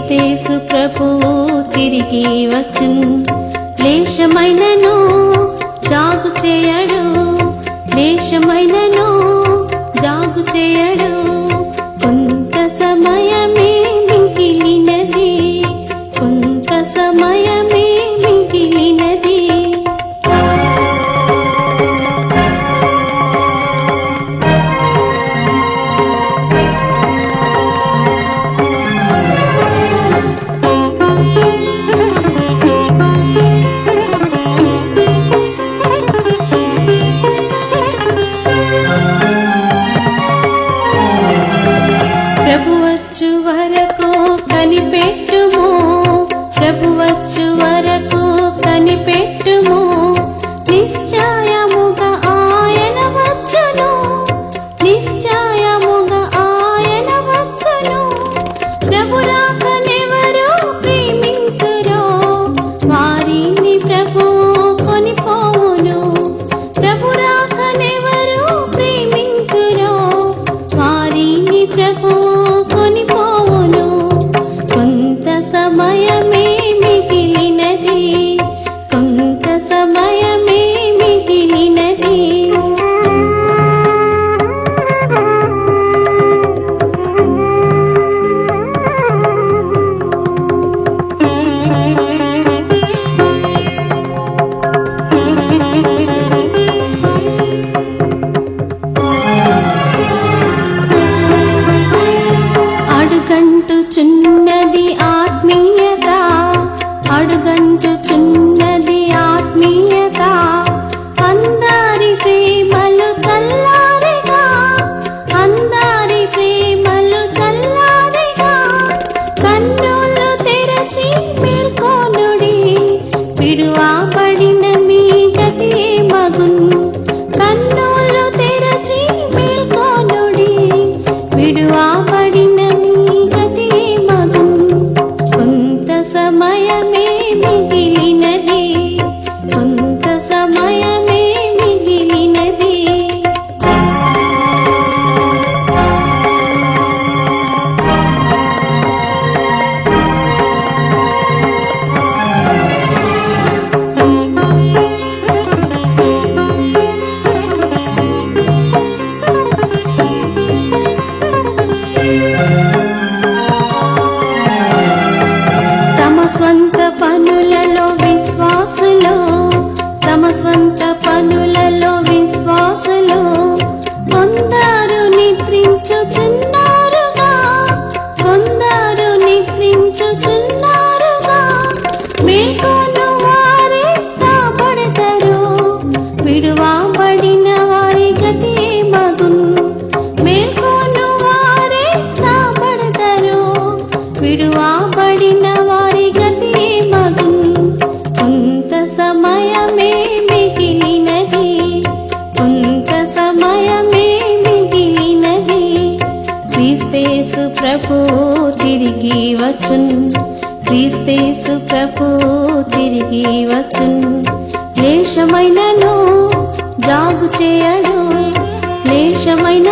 క్రీస్తేసు ప్రభువు తిరిగి వచ్చును. లేశమైనను జాగు చేయడు, లేశమైనను జాగు చేయడు. కొంత సమయమే మిగిలినది, కొంత సమయమే మిగిలినది. ప్రభు వచ్చు వరకు కనిపెట్టుము, ప్రభు వచ్చు వరకు కనిపెట్టుము. నిశ్చయముగా ఆయన వచ్చును, నిశ్చయముగా ఆయన వచ్చును. ప్రభు రాకనెవరు ప్రేమింతురో వారిని ప్రభు కొనిపోవును. ప్రభు రాకనెవరు ప్రేమింతురో వారిని ప్రభు కొనిపోవును. కొంత సమయమే మిగిలినది, కొంత సమయమే మిగిలినది. అడుగంటుచున్నది ఆత్మీయత, అడుగంటుచున్నది ఆత్మీయత. అందరి ప్రేమలు చల్లారిగా, అందరి ప్రేమలు చల్లారిగా. కన్నులు తెరచి మేల్కొనుడి, విడువబడిన మీ గతి మగున్. కన్నులు తెరచి మేల్కొనుడి, విడువబడిన మీ గతి మగున్. కొంత సమయమే మిగిలినది, కొంత సమయమే మిగిలినది. తమ స్వంత పనులలో విశ్వాసులు, తమ స్వంత పనులలో విశ్వాసులు. కొందరు నిద్రించుచున్నారుగా, కొందరు నిద్రించుచున్నారుగా. మేల్కొను వారే తాపడతారు, విడువబడిన వారి గతి మగున్. మేల్కొను వారే తాపడతారు, విడువబడిన వారి గతి మగున్. కొంత సమయమే మిగిలినది, కొంత సమయమే మిగిలినది. క్రీస్తేసు ప్రభువు తిరిగి వచ్చును, క్రీస్తేసు ప్రభువు తిరిగి వచ్చును. లేశమైనను జాగు చేయడు, లేశమైన